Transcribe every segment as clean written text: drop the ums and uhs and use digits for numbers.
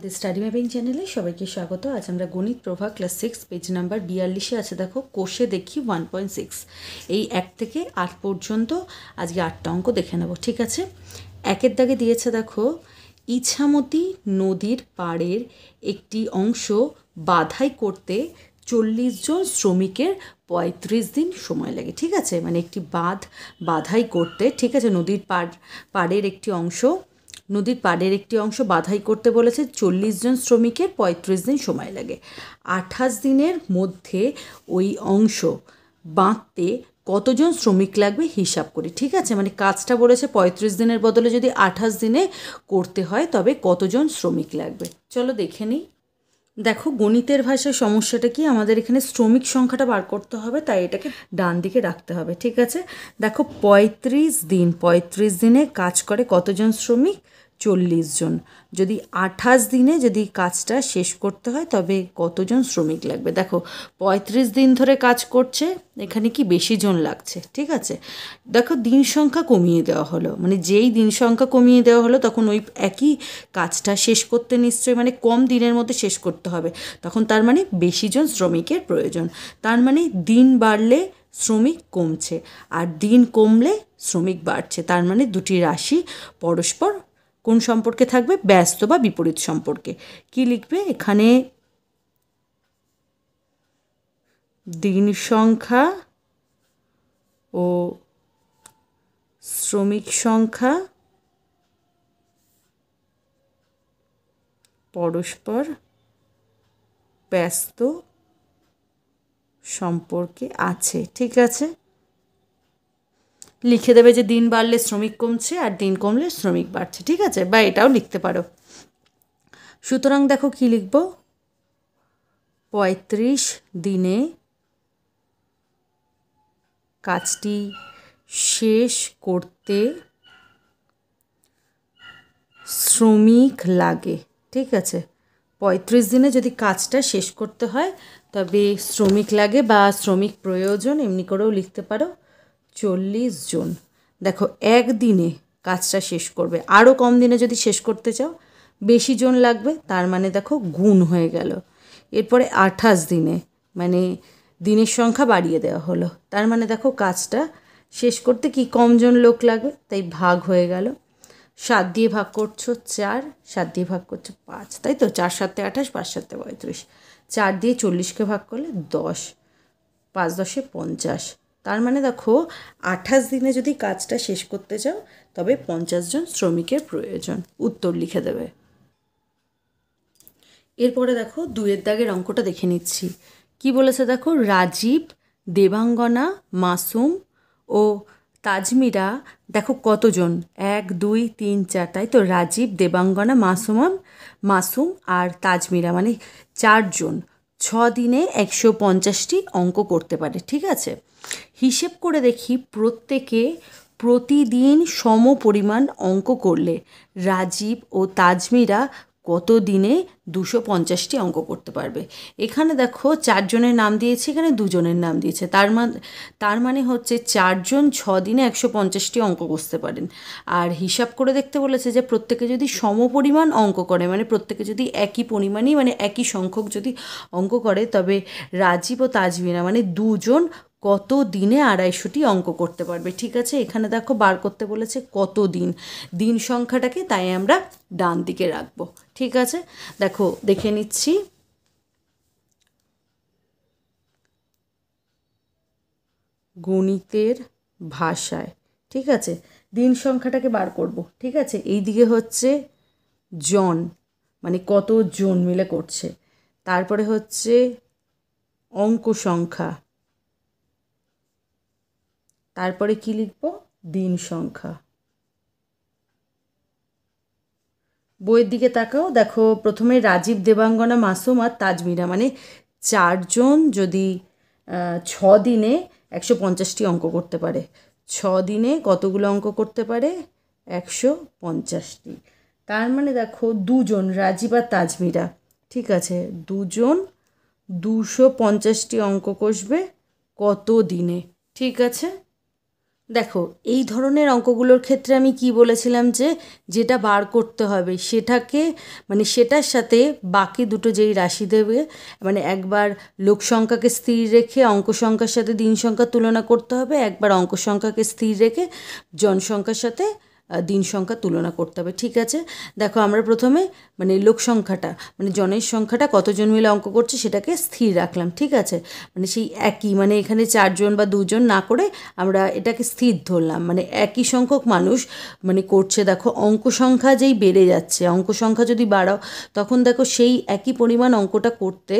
আমাদের study mapping চ্যানেলে সবাইকে স্বাগত। আজ আমরা গণিত প্রভা ক্লাস 6 পেজ নাম্বার 42-এ আছে। দেখো কোষে দেখি 1.6, এই 1 থেকে 8 পর্যন্ত আজকে 8টা অঙ্ক দেখে নেব। ঠিক আছে, একের দাগে দিয়েছে দেখো, ইছামতি নদীর পাড়ের একটি অংশ বাধাই করতে 40 জন শ্রমিকের 35 দিন সময় লাগে। ঠিক আছে, মানে একটি বাধাই করতে, ঠিক আছে, নদীর পাড়ের একটি অংশ বাধাই করতে বলেছে 40 জন শ্রমিকের 35 দিন সময় লাগে। 28 দিনের মধ্যে ওই অংশ বাঁধতে কতজন শ্রমিক লাগবে হিসাব করি। ঠিক আছে, মানে কাজটা বলেছে 35 দিনের বদলে যদি 28 দিনে করতে হয় তবে কতজন শ্রমিক লাগবে। চলো দেখে নিই। দেখো গণিতের ভাষায় সমস্যাটা কি, আমাদের এখানে শ্রমিক সংখ্যাটা বার করতে হবে, তাই এটাকে ডান দিকে রাখতে হবে। ঠিক আছে, দেখো 35 দিনে কাজ করে কতজন শ্রমিক, 40 জন। যদি 28 দিনে যদি কাজটা শেষ করতে হয় তবে কতজন শ্রমিক লাগবে। দেখো 35 দিন ধরে কাজ করছে, এখানে কি বেশি জন লাগছে। ঠিক আছে, দেখো দিন সংখ্যা কমিয়ে দেওয়া হলো, মানে যেই দিন সংখ্যা কমিয়ে দেওয়া হলো তখন ওই একই কাজটা শেষ করতে নিশ্চয়ই মানে কম দিনের মধ্যে শেষ করতে হবে, তখন তার মানে বেশি জন শ্রমিকের প্রয়োজন। তার মানে দিন বাড়লে শ্রমিক কমছে আর দিন কমলে শ্রমিক বাড়ছে, তার মানে দুটি রাশি পরস্পর কোন সম্পর্কে থাকবে, ব্যস্ত বা বিপরীত সম্পর্কে। কি লিখবে এখানে, দিন সংখ্যা ও শ্রমিক সংখ্যা পরস্পর ব্যস্ত সম্পর্কে আছে। ঠিক আছে, লিখে দেবে যে দিন বাড়লে শ্রমিক কমছে আর দিন কমলে শ্রমিক বাড়ছে। ঠিক আছে, বা এটাও লিখতে পারো। সুতরাং দেখো কি লিখব, 35 দিনে কাজটি শেষ করতে শ্রমিক লাগে। ঠিক আছে, 35 দিনে যদি কাজটা শেষ করতে হয় তবে শ্রমিক লাগে বা শ্রমিক প্রয়োজন, এমনি করেও লিখতে পারো 40 জন। দেখো একদিনে কাজটা শেষ করবে, আরও কম দিনে যদি শেষ করতে চাও বেশি জন লাগবে, তার মানে দেখো গুণ হয়ে গেল। এরপরে 28 দিনে, মানে দিনের সংখ্যা বাড়িয়ে দেওয়া হলো, তার মানে দেখো কাজটা শেষ করতে কি কম জন লোক লাগবে, তাই ভাগ হয়ে গেল। 7 দিয়ে ভাগ করছো 4, 7 দিয়ে ভাগ করছো 5, তাই তো 4 7 28, 5 7 35, 4 দিয়ে 40কে ভাগ করলে 10, 5 10 50, তার মানে দেখো 28 দিনে যদি কাজটা শেষ করতে চাও তবে 50 জন শ্রমিকের প্রয়োজন। উত্তর লিখে দেবে। এরপরে দেখো 2-এর দাগের অঙ্কটা দেখে নিচ্ছি। কি বলেছে দেখো, রাজীব, দেবাঙ্গনা, মাসুম ও তাজমিরা, দেখো কতজন, 1 2 3 4, তাই তো রাজীব, দেবাঙ্গনা, মাসুম আর তাজমিরা মানে 4 জন 6 দিনে 150টি অঙ্ক করতে পারে। ঠিক আছে, হিসেব করে দেখি প্রত্যেকে প্রতিদিন সম পরিমাণ অঙ্ক করলে রাজীব ও তাজমিরা কত দিনে 250টি অঙ্ক করতে পারবে। এখানে দেখো 4 জনের নাম দিয়েছে, এখানে 2 জনের নাম দিয়েছে, তার মানে হচ্ছে 4 জন 6 দিনে 150টি অঙ্ক করতে পারেন। আর হিসাব করে দেখতে বলেছে যে প্রত্যেকে যদি সমপরিমাণ অঙ্ক করে, মানে প্রত্যেকে যদি একই পরিমাণই মানে একই সংখ্যক যদি অঙ্ক করে তবে রাজীব ও তাজমিরা মানে 2 জন কত দিনে 250টি অঙ্ক করতে পারবে। ঠিক আছে, এখানে দেখো বার করতে বলেছে কত দিন, দিন সংখ্যাটাকে তাই আমরা ডান দিকে রাখবো। ঠিক আছে, দেখো দেখে নিচ্ছি। গণিতের ভাষায়, ঠিক আছে, দিন সংখ্যাটাকে বার করব। ঠিক আছে, এই দিকে হচ্ছে জন, মানে কত জন মিলে করছে, তারপরে হচ্ছে অঙ্ক সংখ্যা, তারপরে কি লিখব, দিন সংখ্যা। বইয়ের দিকে তাকাও, দেখো প্রথমে রাজীব, দেবাঙ্গনা, মাসুম আর তাজমিরা মানে 4 জন যদি 6 দিনে 150টি অঙ্ক করতে পারে, 6 দিনে কতগুলো অঙ্ক করতে পারে, 150টি। তার মানে দেখো 2 জন রাজীব আর তাজমিরা, ঠিক আছে, 2 জন 250টি অঙ্ক কষবে কত দিনে। ঠিক আছে, দেখো, এই ধরনের অঙ্কগুলোর ক্ষেত্রে আমি কি বলেছিলাম যে যেটা বার করতে হবে সেটাকে মানে সেটার সাথে বাকি দুটো যেই রাশি দেবে, মানে একবার লোক সংখ্যাকে স্থির রেখে অঙ্ক সংখ্যার সাথে দিন সংখ্যার তুলনা করতে হবে, একবার অঙ্ক সংখ্যাকে স্থির রেখে জনসংখ্যার সাথে দিন সংখ্যা তুলনা করতে হবে। ঠিক আছে, দেখো আমরা প্রথমে মানে লোক সংখ্যাটা মানে জনের সংখ্যাটা কতজন মিলে অঙ্ক করছে সেটাকে স্থির রাখলাম। ঠিক আছে, মানে সেই একই মানে এখানে 4জন বা 2জন না করে আমরা এটাকে স্থির ধরলাম, মানে একই সংখ্যক মানুষ মানে করছে। দেখো অঙ্ক সংখ্যা যেই বেড়ে যাচ্ছে, অঙ্ক সংখ্যা যদি বাড়াও তখন দেখো সেই একই পরিমাণ অঙ্কটা করতে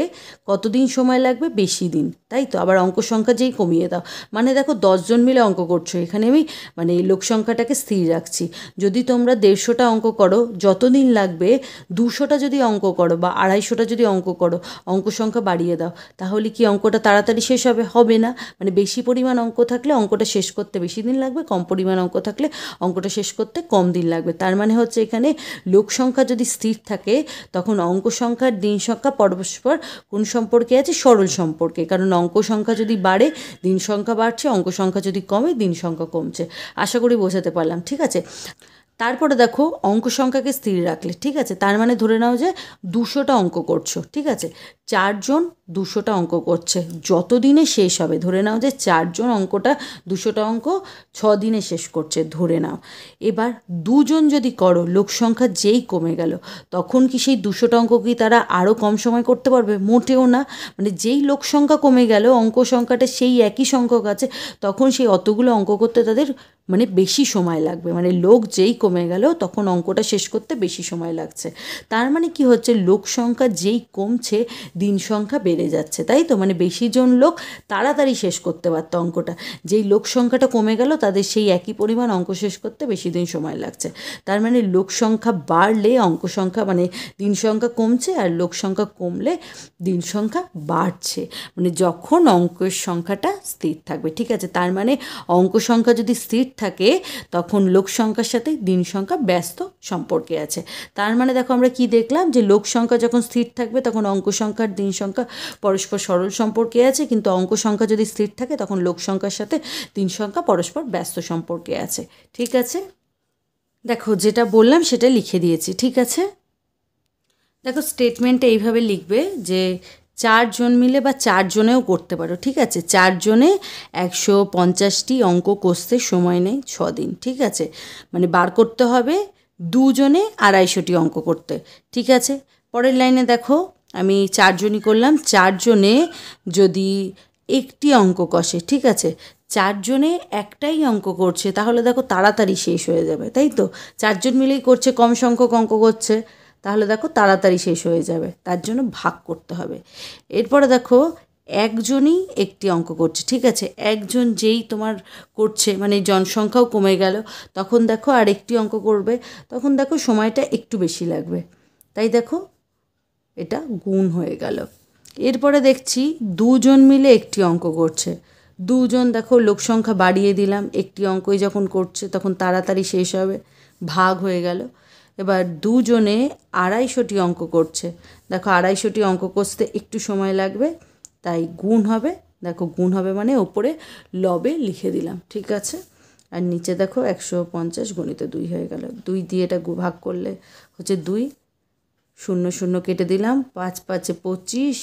কতদিন সময় লাগবে, বেশি দিন, তাই তো। আবার অঙ্ক সংখ্যা যেই কমিয়ে দাও, মানে দেখো 10জন মিলে অঙ্ক করছো, এখানে আমি মানে লোক সংখ্যাটাকে স্থির রাখছি। যদি তোমরা 150টা অঙ্ক করো যত দিন লাগবে, 200টা যদি অঙ্ক করো বা 250টা যদি অঙ্ক করো, অঙ্ক সংখ্যা বাড়িয়ে দাও, তাহলে কি অঙ্কটা তাড়াতাড়ি শেষ হবে? হবে না। মানে বেশি পরিমাণ অঙ্ক থাকলে অঙ্কটা শেষ করতে বেশি দিন লাগবে, কম পরিমাণ অঙ্ক থাকলে অঙ্কটা শেষ করতে কম দিন লাগবে। তার মানে হচ্ছে এখানে লোক সংখ্যা যদি স্থির থাকে তখন অঙ্ক সংখ্যার দিন সংখ্যা পরস্পর কোন সম্পর্কে আছে? সরল সম্পর্কে। কারণ অঙ্ক সংখ্যা যদি বাড়ে দিন সংখ্যা বাড়ছে, অঙ্ক সংখ্যা যদি কমে দিন সংখ্যা কমছে। আশা করি বোঝাতে পারলাম। ঠিক আছে, তারপরে দেখো অঙ্ক সংখ্যাকে স্থির রাখলে, ঠিক আছে, তার মানে ধরে নাও যে 200টা অঙ্ক করছো। ঠিক আছে, 4জন 200টা অঙ্ক করছে, যত দিনে শেষ হবে ধরে নাও যে 4জন অঙ্কটা 200টা অঙ্ক 6 দিনে শেষ করছে ধরে নাও। এবার 2জন যদি করো, লোক সংখ্যা যেই কমে গেল, তখন কি সেই 200টা অঙ্ক কি তারা আরও কম সময় করতে পারবে? মোটেও না। মানে যেই লোক সংখ্যা কমে গেল, অঙ্ক সংখ্যাটা সেই একই সংখ্যক আছে, তখন সেই অতগুলো অঙ্ক করতে তাদের মানে বেশি সময় লাগবে। মানে লোক যেই কমে গেল তখন অঙ্কটা শেষ করতে বেশি সময় লাগছে। তার মানে কি হচ্ছে, লোক সংখ্যা যেই কমছে দিন সংখ্যা বেড়ে যাচ্ছে, তাই তো। মানে বেশি জন লোক তাড়াতাড়ি শেষ করতে পারতো অঙ্কটা, যেই লোক সংখ্যাটা কমে গেল তাদের সেই একই পরিমাণ অঙ্ক শেষ করতে বেশি দিন সময় লাগছে। তার মানে লোক সংখ্যা বাড়লে অঙ্ক সংখ্যা মানে দিন সংখ্যা কমছে, আর লোক সংখ্যা কমলে দিন সংখ্যা বাড়ছে, মানে যখন অঙ্কের সংখ্যাটা স্থির থাকবে। ঠিক আছে, তার মানে অঙ্ক সংখ্যা যদি স্থির থাকে তখন লোক সংখ্যার সাথে দিন সংখ্যা ব্যস্ত সম্পর্কে আছে। তার মানে দেখো আমরা কি দেখলাম, যে লোক সংখ্যা যখন স্থির থাকবে তখন অঙ্ক সংখ্যার দিন সংখ্যা পরস্পর সরল সম্পর্কে আছে, কিন্তু অঙ্ক সংখ্যা যদি স্থির থাকে তখন লোক সংখ্যার সাথে দিন সংখ্যা পরস্পর ব্যস্ত সম্পর্কে আছে। ঠিক আছে, দেখো যেটা বললাম সেটা লিখে দিয়েছি। ঠিক আছে, দেখো স্টেটমেন্টে এইভাবে লিখবে যে 4জন মিলে বা 4জনেও করতে পারো। ঠিক আছে, 4জনে 150টি অঙ্ক কষতে সময় নেয় 6 দিন। ঠিক আছে, মানে বার করতে হবে 2জনে 250টি অঙ্ক করতে। ঠিক আছে, পরের লাইনে দেখো আমি 4জনই করলাম, 4জনে যদি একটি অঙ্ক কষে, ঠিক আছে, 4জনে একটাই অঙ্ক করছে, তাহলে দেখো তাড়াতাড়ি শেষ হয়ে যাবে, তাই তো। 4জন মিলেই করছে, কম সংখ্যক অঙ্ক করছে, তাহলে দেখো তাড়াতাড়ি শেষ হয়ে যাবে, তার জন্য ভাগ করতে হবে। এরপরে দেখো একজনই একটি অঙ্ক করছে। ঠিক আছে, একজন যেই তোমার করছে মানে জনসংখ্যাও কমে গেল, তখন দেখো আর একটি অঙ্ক করবে, তখন দেখো সময়টা একটু বেশি লাগবে, তাই দেখো এটা গুণ হয়ে গেল। এরপরে দেখছি 2জন মিলে একটি অঙ্ক করছে, 2জন দেখো লোক সংখ্যা বাড়িয়ে দিলাম, একটি অঙ্কই যখন করছে তখন তাড়াতাড়ি শেষ হবে, ভাগ হয়ে গেল। এবার 2জনে 250টি অঙ্ক করছে, দেখো 250টি অঙ্ক কষতে একটু সময় লাগবে, তাই গুণ হবে। দেখো গুণ হবে মানে ওপরে লবে লিখে দিলাম। ঠিক আছে, আর নিচে দেখো 150 গুণিত 2 হয়ে গেল, 2 দিয়ে এটা ভাগ করলে হচ্ছে 2, 0 0 কেটে দিলাম, 5 5 25,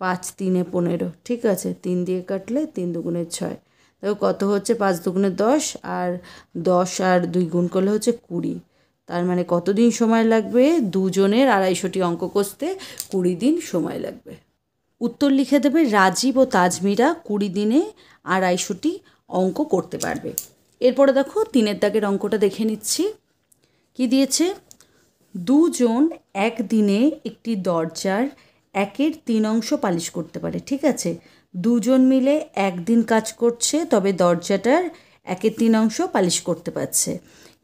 5 3 15। ঠিক আছে, 3 দিয়ে কাটলে 3 দুগুণে 6, দেখো কত হচ্ছে 5 দুগুণে 10, আর 10 আর 2 গুণ করলে হচ্ছে 20। তার মানে কতদিন সময় লাগবে? 2জনের 250টি অঙ্ক কষতে 20 দিন সময় লাগবে। উত্তর লিখে দেবে, রাজীব ও তাজমিরা 20 দিনে 250টি অঙ্ক করতে পারবে। এরপরে দেখো 3 দাগের অঙ্কটা দেখে নিচ্ছি কি দিয়েছে। 2জন একদিনে একটি দরজার 1/3 অংশ পালিশ করতে পারে। ঠিক আছে, 2জন মিলে একদিন কাজ করছে, তবে দরজাটার 1/3 অংশ পালিশ করতে পারছে।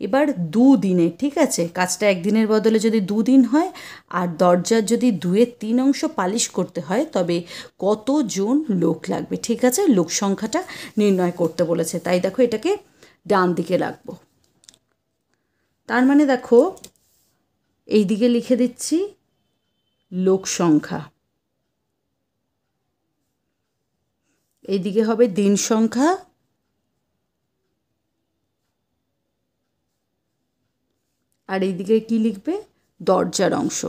এবার 2 দিনে, ঠিক আছে, কাজটা একদিনের বদলে যদি 2 দিন হয় আর দরজার যদি 2/3 অংশ পালিশ করতে হয়, তবে কতজন লোক লাগবে? ঠিক আছে, লোক সংখ্যাটা নির্ণয় করতে বলেছে, তাই দেখো এটাকে ডান দিকে রাখবো। তার মানে দেখো এই দিকে লিখে দিচ্ছি লোক সংখ্যা, এইদিকে হবে দিন সংখ্যা, আর এইদিকে কি লিখবে, দরজার অংশ।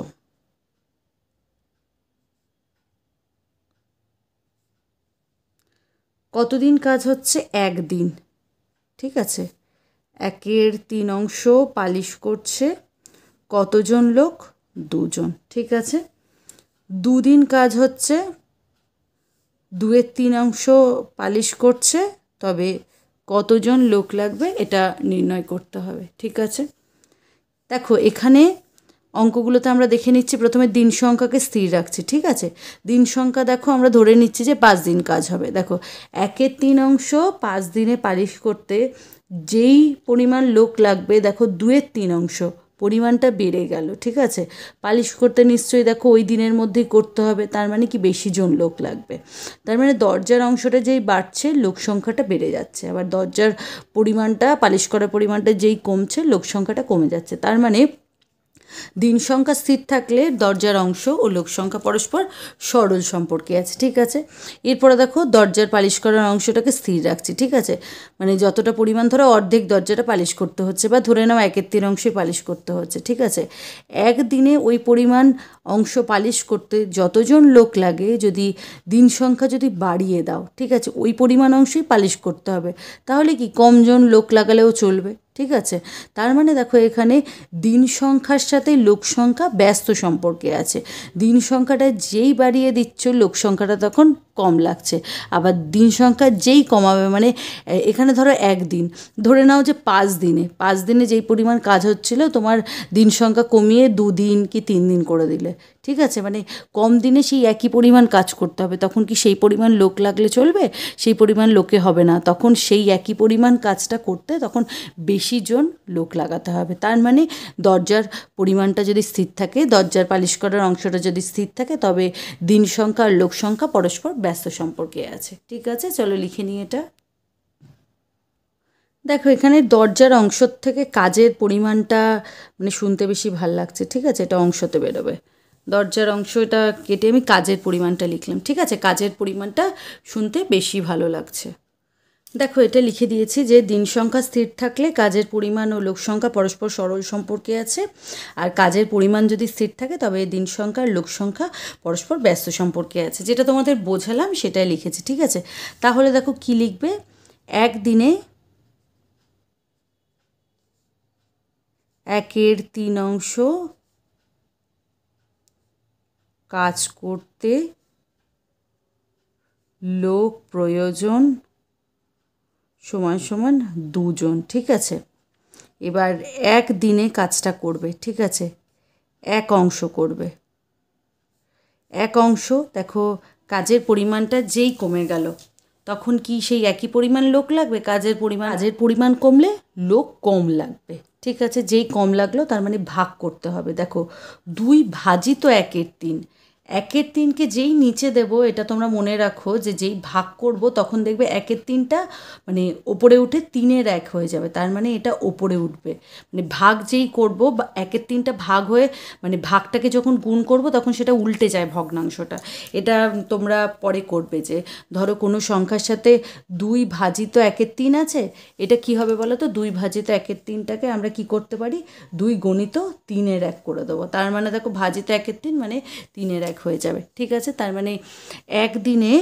কতদিন কাজ হচ্ছে, একদিন। ঠিক আছে, 1/3 অংশ পালিশ করছে কতজন লোক, 2জন। ঠিক আছে, 2 দিন কাজ হচ্ছে, 2/3 অংশ পালিশ করছে, তবে কতজন লোক লাগবে এটা নির্ণয় করতে হবে। ঠিক আছে, দেখো এখানে অঙ্কগুলোতে আমরা দেখে নিচ্ছি, প্রথমে দিন সংখ্যাকে স্থির রাখছি। ঠিক আছে, দিন সংখ্যা দেখো আমরা ধরে নিচ্ছি যে 5 দিন কাজ হবে। দেখো 1/3 অংশ 5 দিনে পালিশ করতে যেই পরিমাণ লোক লাগবে, দেখো 2/3 অংশ পরিমাণটা বেড়ে গেল। ঠিক আছে, পালিশ করতে নিশ্চয়ই দেখো ওই দিনের মধ্যেই করতে হবে, তার মানে কি বেশি জন লোক লাগবে। তার মানে দরজার অংশটা যেই বাড়ছে লোক সংখ্যাটা বেড়ে যাচ্ছে, আবার দরজার পরিমাণটা, পালিশ করার পরিমাণটা যেই কমছে লোক সংখ্যাটা কমে যাচ্ছে। তার মানে দিন সংখ্যা স্থির থাকলে দরজার অংশ ও লোক সংখ্যা পরস্পর সরল সম্পর্কে আছে। ঠিক আছে, এরপরে দেখো দরজার পালিশ করার অংশটাকে স্থির রাখছি। ঠিক আছে, মানে যতটা পরিমাণ, ধরো অর্ধেক দরজাটা পালিশ করতে হচ্ছে, বা ধরে নাও 1/3 অংশই পালিশ করতে হচ্ছে। ঠিক আছে, একদিনে ওই পরিমাণ অংশ পালিশ করতে যতজন লোক লাগে, যদি দিন সংখ্যা যদি বাড়িয়ে দাও, ঠিক আছে, ওই পরিমাণ অংশই পালিশ করতে হবে, তাহলে কি কমজন লোক লাগালেও চলবে। ঠিক আছে, তার মানে দেখো এখানে দিন সংখ্যার সাথে লোক সংখ্যা ব্যস্ত সম্পর্কে আছে। দিন সংখ্যাটা যেই বাড়িয়ে দিচ্ছ লোক সংখ্যাটা তখন কম লাগছে, আবার দিন সংখ্যা যেই কমাবে, মানে এখানে ধরো একদিন, ধরে নাও যে 5 দিনে যেই পরিমাণ কাজ হচ্ছিল, তোমার দিন সংখ্যা কমিয়ে 2 দিন কি 3 দিন করে দিলে। ঠিক আছে, মানে কম দিনে সেই একই পরিমাণ কাজ করতে হবে, তখন কি সেই পরিমাণ লোক লাগলে চলবে? সেই পরিমাণ লোকে হবে না, তখন সেই একই পরিমাণ কাজটা করতে তখন বেশি জন লোক লাগাতে হবে। তার মানে দরজার পরিমাণটা যদি স্থির থাকে, দরজার পালিশ করার অংশটা যদি স্থির থাকে, তবে দিন সংখ্যা আর লোক সংখ্যা পরস্পর ব্যস্ত সম্পর্কে আছে। ঠিক আছে, চলো লিখে নিই এটা। দেখো এখানে দরজার অংশর থেকে কাজের পরিমাণটা মানে শুনতে বেশি ভাল লাগছে। ঠিক আছে, এটা অংশতে বেরোবে, দরজার অংশটা কেটে আমি কাজের পরিমাণটা লিখলাম। ঠিক আছে, কাজের পরিমাণটা শুনতে বেশি ভালো লাগছে। দেখো এটা লিখে দিয়েছি যে দিন সংখ্যা স্থির থাকলে কাজের পরিমাণ ও লোক সংখ্যা পরস্পর সরল সম্পর্কে আছে, আর কাজের পরিমাণ যদি স্থির থাকে তবে দিন সংখ্যা আর লোক সংখ্যা পরস্পর ব্যস্ত সম্পর্কে আছে। যেটা তোমাদের বোঝালাম সেটাই লিখেছি। ঠিক আছে, তাহলে দেখো কি লিখবে, একদিনে 1/3 অংশ কাজ করতে লোক প্রয়োজন সমান সমান 2জন। ঠিক আছে, এবার একদিনে কাজটা করবে। ঠিক আছে, এক অংশ করবে, এক অংশ, দেখো কাজের পরিমাণটা যেই কমে গেল, তখন কি সেই একই পরিমাণ লোক লাগবে? কাজের পরিমাণ কমলে লোক কম লাগবে। ঠিক আছে, যেই কম লাগলো তার মানে ভাগ করতে হবে। দেখো 2 ভাজিত 1/3, 1/3কে যেই নিচে দেবো, এটা তোমরা মনে রাখো যে যেই ভাগ করব তখন দেখবে 1/3টা মানে ওপরে উঠে 3/1 হয়ে যাবে, তার মানে এটা ওপরে উঠবে। মানে ভাগ যেই করব, 1/3টা ভাগ হয়ে, মানে ভাগটাকে যখন গুণ করব তখন সেটা উল্টে যায় ভগ্নাংশটা। এটা তোমরা পরে করবে, যে ধরো কোনো সংখ্যার সাথে 2 ভাজিত 1/3 আছে, এটা কি হবে বলো তো, 2 ভাজিত 1/3টাকে আমরা কি করতে পারি, 2 গণিত 3/1 করে দেবো। তার মানে দেখো ভাজিত 1/3 মানে 3/1 হয়ে যাবে। ঠিক আছে, তার মানে একদিনে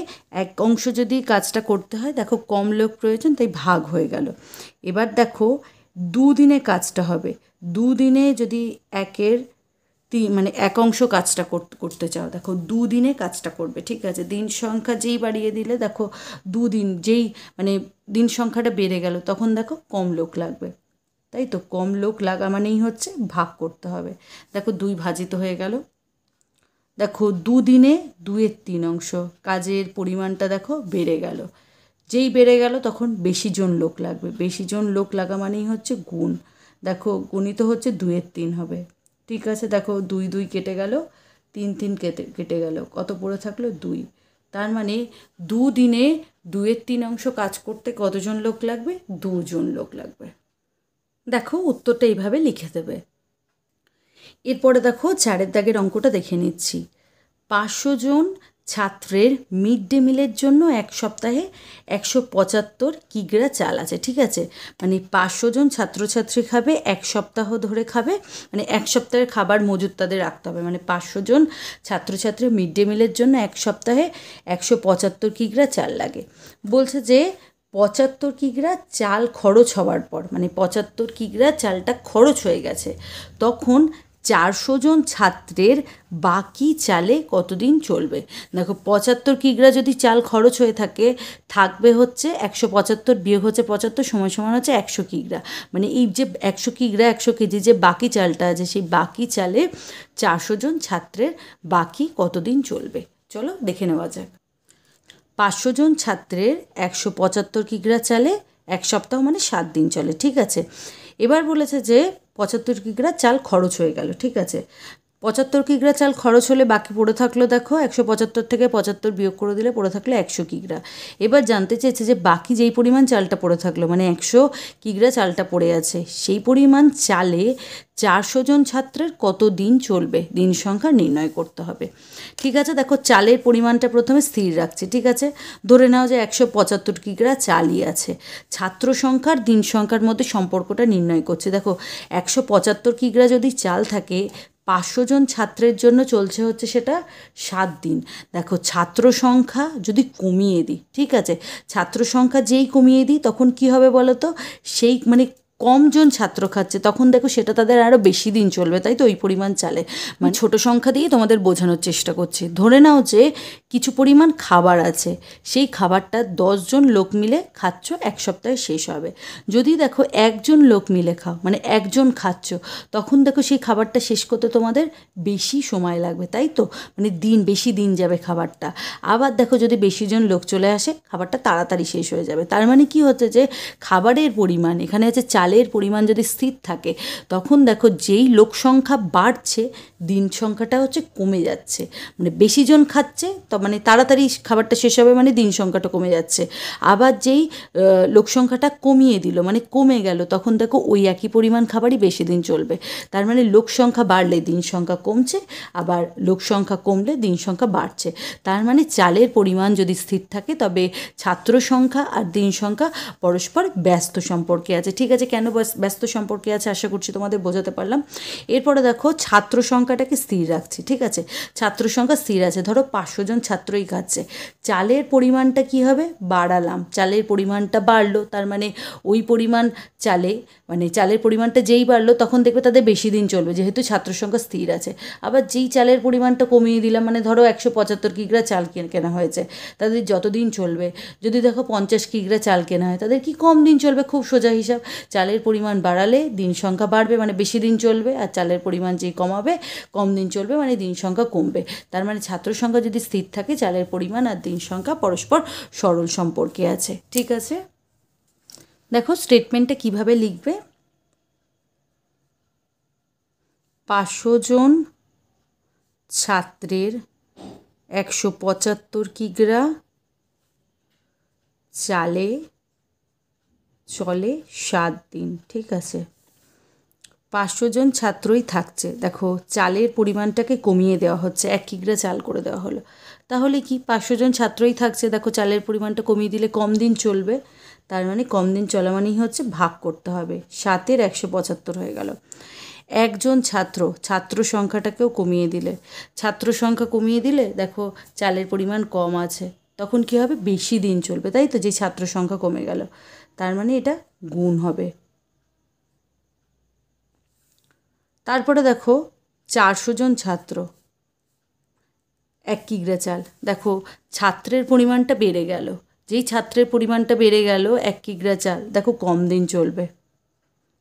এক অংশ যদি কাজটা করতে হয়, দেখো কম লোক প্রয়োজন তাই ভাগ হয়ে গেল। এবার দেখো 2 দিনে কাজটা হবে, 2 দিনে যদি মানে এক অংশ কাজটা করতে চাও, দেখো 2 দিনে কাজটা করবে। ঠিক আছে, দিন সংখ্যা যেই বাড়িয়ে দিলে, দেখো 2 দিন যেই মানে দিন সংখ্যাটা বেড়ে গেল, তখন দেখো কম লোক লাগবে। তাই তো, কম লোক লাগা মানেই হচ্ছে ভাগ করতে হবে। দেখো 2 ভাজিত হয়ে গেল, দেখো 2 দিনে 2/3 অংশ, কাজের পরিমাণটা দেখো বেড়ে গেল, যেই বেড়ে গেল তখন বেশি জন লোক লাগবে। বেশি জন লোক লাগা মানেই হচ্ছে গুণ, দেখো গুণিত হচ্ছে 2/3 হবে। ঠিক আছে, দেখো 2 2 কেটে গেল, 3 3 কেটে গেল, কত পড়ে থাকলো 2। তার মানে 2 দিনে 2/3 অংশ কাজ করতে কতজন লোক লাগবে? 2জন লোক লাগবে। দেখো উত্তরটা এইভাবে লিখে দেবে। এরপরে দেখো 4 দাগের অঙ্কটা দেখে নিচ্ছি। 500 জন ছাত্রের মিড ডে মিলের জন্য এক সপ্তাহে 175 কিগ্রা চাল আছে, ঠিক আছে। মানে 500 জন ছাত্রছাত্রী খাবে, এক সপ্তাহ ধরে খাবে, মানে এক সপ্তাহের খাবার মজুত তাদের রাখতে হবে। মানে 500 জন ছাত্রছাত্রী মিড ডে মিলের জন্য এক সপ্তাহে 175 কিগ্রা চাল লাগে। বলছে যে 75 কিগ্রা চাল খরচ হওয়ার পর, মানে 75 কিগ্রা চালটা খরচ হয়ে গেছে, তখন 400 জন ছাত্রের বাকি চালে কতদিন চলবে। দেখো 75 কিগ্রা যদি চাল খরচ হয়ে থাকে, থাকবে হচ্ছে 175 বিয়োগ হচ্ছে 75 সমান সমান হচ্ছে 100 কিগ্রা। মানে এই যে 100 কিগ্রা 100 কেজি যে বাকি চালটা আছে, সেই বাকি চালে 400 জন ছাত্রের বাকি কতদিন চলবে। চলো দেখে নেওয়া যাক। 500 জন ছাত্রের 175 কিগ্রা চালে এক সপ্তাহ মানে 7 দিন চলে, ঠিক আছে। এবার বলেছে যে 75 কিগ্রা চাল খরচ হয়ে গেল, ঠিক আছে। 75 কিগ্রা চাল খরচ হলে বাকি পড়ে থাকলো, দেখো 175 থেকে 75 বিয়োগ করে দিলে পড়ে থাকলো 100 কিগ্রা। এবার জানতে চেয়েছে যে বাকি যেই পরিমাণ চালটা পড়ে থাকলো, মানে 100 কিগ্রা চালটা পড়ে আছে, সেই পরিমাণ চালে 400 জন ছাত্রের কত দিন চলবে, দিন সংখ্যা নির্ণয় করতে হবে। ঠিক আছে, দেখো চালের পরিমাণটা প্রথমে স্থির রাখছে, ঠিক আছে। ধরে নাও যে 175 কিগ্রা চালই আছে। ছাত্র সংখ্যার দিন সংখ্যার মধ্যে সম্পর্কটা নির্ণয় করছে। দেখো 175 কিগ্রা যদি চাল থাকে, 500 জন ছাত্রের জন্য চলছে হচ্ছে সেটা 7 দিন। দেখো ছাত্র সংখ্যা যদি কমিয়ে দিই, ঠিক আছে, ছাত্র সংখ্যা যেই কমিয়ে দিই তখন কি হবে বলো তো, সেই মানে কম জন ছাত্র খাচ্ছে, তখন দেখো সেটা তাদের আরও বেশি দিন চলবে, তাই তো ওই পরিমাণ চালে। মানে ছোট সংখ্যা দিয়ে তোমাদের বোঝানোর চেষ্টা করছি। ধরে নাও যে কিছু পরিমাণ খাবার আছে, সেই খাবারটা 10 জন লোক মিলে খাচ্ছ, এক সপ্তাহে শেষ হবে। যদি দেখো একজন লোক মিলে খাও, মানে একজন খাচ্ছ, তখন দেখো সেই খাবারটা শেষ করতে তোমাদের বেশি সময় লাগবে, তাই তো, মানে বেশি দিন যাবে খাবারটা। আবার দেখো যদি বেশি জন লোক চলে আসে, খাবারটা তাড়াতাড়ি শেষ হয়ে যাবে। তার মানে কি হচ্ছে যে খাবারের পরিমাণ, এখানে হচ্ছে চালের পরিমাণ যদি স্থির থাকে, তখন দেখো যেই লোক সংখ্যা বাড়ছে, দিন সংখ্যাটা হচ্ছে কমে যাচ্ছে। মানে বেশি জন খাচ্ছে, তো মানে তাড়াতাড়ি খাবারটা শেষ হবে, মানে দিন সংখ্যাটা কমে যাচ্ছে। আবার যেই লোক সংখ্যাটা কমিয়ে দিল, মানে কমে গেল, তখন দেখো ওই একই পরিমাণ খাবারই বেশি দিন চলবে। তার মানে লোক সংখ্যা বাড়লে দিন সংখ্যা কমছে, আবার লোক সংখ্যা কমলে দিন সংখ্যা বাড়ছে। তার মানে চালের পরিমাণ যদি স্থির থাকে, তবে ছাত্র সংখ্যা আর দিন সংখ্যা পরস্পর ব্যস্ত সম্পর্কে আছে। ঠিক আছে, কেন ব্যস্ত সম্পর্কে আছে আশা করছি তোমাদের বোঝাতে পারলাম। এরপরে দেখো ছাত্র সংখ্যাটাকে স্থির রাখছি, ঠিক আছে। ছাত্র সংখ্যা স্থির আছে, ধরো 500 জন ছাত্রই খাচ্ছে, চালের পরিমাণটা কি হবে, বাড়ালাম, চালের পরিমাণটা বাড়লো, তার মানে ওই পরিমাণ চালে, মানে চালের পরিমাণটা যেই বাড়লো তখন দেখবে তাদের বেশি দিন চলবে, যেহেতু ছাত্র সংখ্যা স্থির আছে। আবার যেই চালের পরিমাণটা কমিয়ে দিলাম, মানে ধরো 175 কিগ্রা চাল কেনা হয়েছে, তাদের যতদিন চলবে। যদি দেখো 50 কিগ্রা চাল কেনা হয়, তাদের কি কম দিন চলবে, খুব সোজা হিসাব। চালের পরিমাণ বাড়ালে দিন সংখ্যা বাড়বে, মানে বেশি দিন চলবে, আর চালের পরিমাণ যেই কমাবে, কম দিন চলবে, মানে দিন সংখ্যা কমবে। তার মানে ছাত্র সংখ্যা যদি স্থির থাকে, চালের পরিমাণ আর দিন সংখ্যা পরস্পর সরল সম্পর্কে আছে, ঠিক আছে। দেখো স্টেটমেন্টটা কিভাবে লিখবে। 500 জন ছাত্রের 175 কিগ্রা চালে চলে 7 দিন, ঠিক আছে। 500 জন ছাত্রই থাকছে, দেখো চালের পরিমাণটাকে কমিয়ে দেওয়া হচ্ছে, 1 কিগ্রা চাল করে দেওয়া হলো। তাহলে কি 500 জন ছাত্রই থাকছে, দেখো চালের পরিমাণটা কমিয়ে দিলে কম দিন চলবে, তার মানে কম দিন চলা মানেই হচ্ছে ভাগ করতে হবে, 7-এর 175 হয়ে গেল। একজন ছাত্র সংখ্যাটাকেও কমিয়ে দিলে, ছাত্র সংখ্যা কমিয়ে দিলে দেখো চালের পরিমাণ কম আছে, তখন কি হবে, বেশি দিন চলবে, তাই তো, যে ছাত্র সংখ্যা কমে গেল, তার মানে এটা গুণ হবে। তারপরে দেখো 400 জন ছাত্র, 1 কিগ্রা চাল, দেখো ছাত্রের পরিমাণটা বেড়ে গেল, যেই ছাত্রের পরিমাণটা বেড়ে গেল 1 কিগ্রা চাল, দেখো কম দিন চলবে,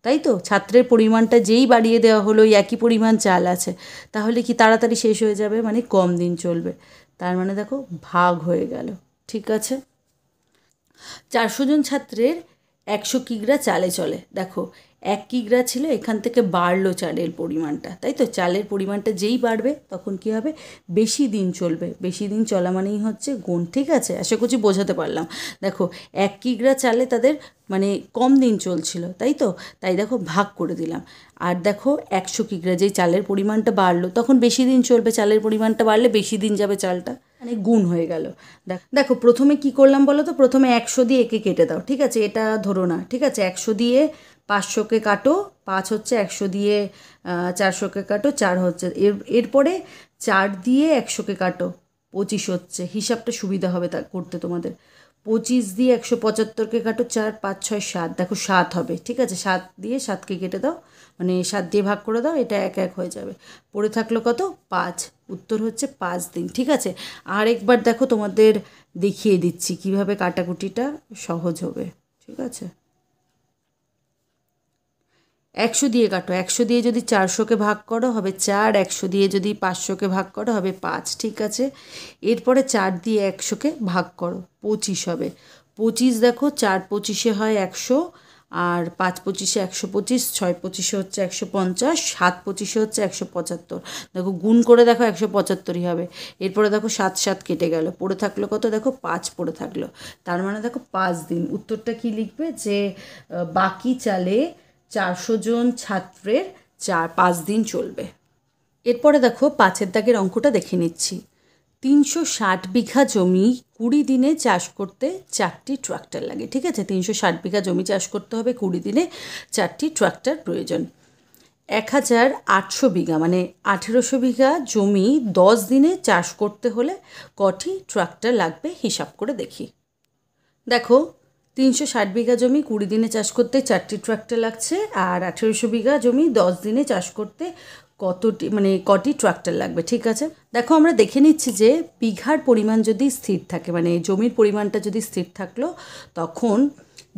তাই তো, ছাত্রের পরিমাণটা যেই বাড়িয়ে দেওয়া হলো, ওই একই পরিমাণ চাল আছে, তাহলে কি তাড়াতাড়ি শেষ হয়ে যাবে, মানে কম দিন চলবে। তার মানে দেখো ভাগ হয়ে গেল, ঠিক আছে। 400 জন ছাত্রের 100 কিগ্রা চালে চলে, দেখো 1 কিগ্রা ছিল, এখান থেকে বাড়লো চালের পরিমাণটা, তাই তো, চালের পরিমাণটা যেই বাড়বে তখন কি হবে, বেশি দিন চলবে, বেশি দিন চলা মানেই হচ্ছে গুণ, ঠিক আছে। আশা করছি বোঝাতে পারলাম। দেখো 1 কিগ্রা চালে তাদের মানে কম দিন চলছিল, তাই তো, তাই দেখো ভাগ করে দিলাম। আর দেখো 100 কিগ্রা যেই চালের পরিমাণটা বাড়লো, তখন বেশি দিন চলবে, চালের পরিমাণটা বাড়লে বেশি দিন যাবে চালটা, মানে গুণ হয়ে গেল। দেখো প্রথমে কি করলাম বলো তো, প্রথমে 100 দিয়ে একে কেটে দাও, ঠিক আছে, এটা ধরো না, ঠিক আছে, 100 দিয়ে 500কে কাটো, 5 হচ্ছে, 100 দিয়ে 400কে কাটো, 4 হচ্ছে, এরপরে 4 দিয়ে 100কে কাটো, 25 হচ্ছে, হিসাবটা সুবিধা হবে তা করতে তোমাদের। 25 দিয়ে 175কে কাটো, 4 5 6 7, দেখো 7 হবে, ঠিক আছে, 7 দিয়ে 7কে কেটে দাও, মানে 7 দিয়ে ভাগ করে দাও, এটা 1 1 হয়ে যাবে, পড়ে থাকলো কত, 5, উত্তর হচ্ছে 5 দিন, ঠিক আছে। আর একবার দেখো তোমাদের দেখিয়ে দিচ্ছি কিভাবে কাটাকুটিটা সহজ হবে, ঠিক আছে। 100 দিয়ে কাটো, 100 দিয়ে যদি 400কে ভাগ করো হবে 4, 100 দিয়ে যদি 500কে ভাগ করো হবে 5, ঠিক আছে। এরপরে 4 দিয়ে 100কে ভাগ করো, 25 হবে, 25 দেখো 4 25-এ হয় 100, আর 5 25-এ 125, 6 25-এ হচ্ছে 150, 7 25-এ হচ্ছে 175, দেখো গুণ করে দেখো 175ই হবে। এরপরে দেখো 7 7 কেটে গেল, পড়ে থাকলো কত, দেখো 5 পড়ে থাকলো, তার মানে দেখো 5 দিন। উত্তরটা কি লিখবে, যে বাকি চালে 400 জন ছাত্রের 5 দিন চলবে। এরপরে দেখো 5-এর দাগের অঙ্কটা দেখে নিচ্ছি। 360 বিঘা জমি 20 দিনে চাষ করতে 4টি ট্রাক্টর লাগে, ঠিক আছে, 360 বিঘা জমি চাষ করতে হবে, 20 দিনে 4টি ট্রাক্টর প্রয়োজন। 1800 বিঘা মানে 1800 বিঘা জমি 10 দিনে চাষ করতে হলে কটি ট্রাক্টর লাগবে হিসাব করে দেখি। দেখো 360 বিঘা জমি 20 দিনে চাষ করতে 4টি ট্রাক্টর লাগছে, আর 1800 বিঘা জমি 10 দিনে চাষ করতে কটি ট্রাক্টর লাগবে, ঠিক আছে। দেখো আমরা দেখে নিচ্ছি যে বিঘার পরিমাণ যদি স্থির থাকে, মানে জমির পরিমাণটা যদি স্থির থাকলো, তখন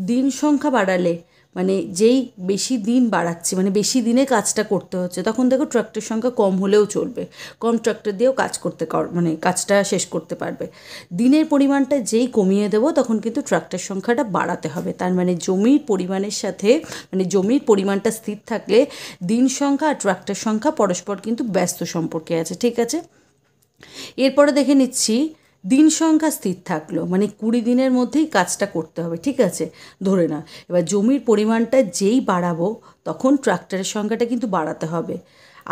দিন সংখ্যা বাড়ালে, মানে যেই বেশি দিন বাড়াচ্ছে, মানে বেশি দিনে কাজটা করতে হচ্ছে, তখন দেখো ট্রাক্টর সংখ্যা কম হলেও চলবে, কম ট্রাক্টর দিয়েও মানে কাজটা শেষ করতে পারবে। দিনের পরিমাণটা যেই কমিয়ে দেবো তখন কিন্তু ট্রাক্টর সংখ্যাটা বাড়াতে হবে, তার মানে জমির পরিমাণের সাথে, মানে জমির পরিমাণটা স্থির থাকলে দিন সংখ্যা আর ট্রাক্টর সংখ্যা পরস্পর কিন্তু ব্যস্ত সম্পর্কে আছে, ঠিক আছে। এরপরে দেখে নিচ্ছি দিন সংখ্যা স্থির থাকলো, মানে 20 দিনের মধ্যেই কাজটা করতে হবে, ঠিক আছে, ধরে না। এবার জমির পরিমাণটা যেই বাড়াবো তখন ট্রাক্টরের সংখ্যাটা কিন্তু বাড়াতে হবে।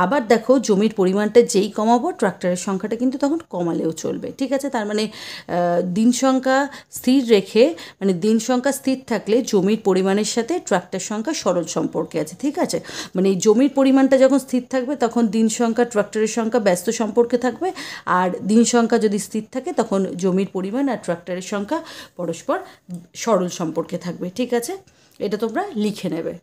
আবার দেখো জমির পরিমাণটা যেই কমাবো ট্রাক্টরের সংখ্যাটা কিন্তু তখন কমালেও চলবে, ঠিক আছে। তার মানে দিন সংখ্যা স্থির রেখে, মানে দিন সংখ্যা স্থির থাকলে জমির পরিমাণের সাথে ট্রাক্টর সংখ্যা সরল সম্পর্কে আছে, ঠিক আছে। মানে জমির পরিমাণটা যখন স্থির থাকবে তখন দিন সংখ্যা ট্রাক্টরের সংখ্যা ব্যস্ত সম্পর্কে থাকবে, আর দিন সংখ্যা যদি স্থির থাকে তখন জমির পরিমাণ আর ট্রাক্টরের সংখ্যা পরস্পর সরল সম্পর্কে থাকবে, ঠিক আছে। এটা তোমরা লিখে নেবে।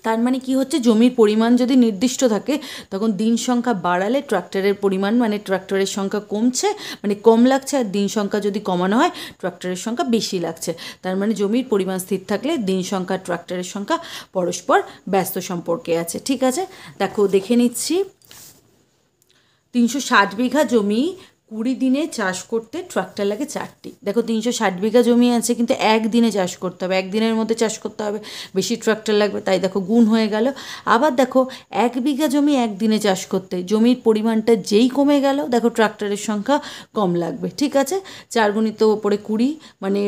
তার মানে কি হচ্ছে, জমির পরিমাণ যদি নির্দিষ্ট থাকে তখন দিন সংখ্যা বাড়ালে ট্রাক্টরের পরিমাণ, মানে ট্রাক্টরের সংখ্যা কমছে, মানে কম লাগছে, আর দিন সংখ্যা যদি কমানো হয় ট্রাক্টরের সংখ্যা বেশি লাগছে। তার মানে জমির পরিমাণ স্থির থাকলে দিন সংখ্যা ট্রাক্টরের সংখ্যা পরস্পর ব্যস্ত সম্পর্কে আছে, ঠিক আছে। দেখো দেখে নিচ্ছি 360 বিঘা জমি 20 দিনে চাষ করতে ট্রাক্টর লাগে 4টি। দেখো 360 বিঘা জমি আছে কিন্তু একদিনে চাষ করতে হবে, একদিনের মধ্যে চাষ করতে হবে, বেশি ট্রাক্টর লাগবে, তাই দেখো গুণ হয়ে গেল। আবার দেখো 1 বিঘা জমি একদিনে চাষ করতে, জমির পরিমাণটা যেই কমে গেল দেখো ট্রাক্টরের সংখ্যা কম লাগবে, ঠিক আছে। 4 গুণিত ওপরে 20 মানে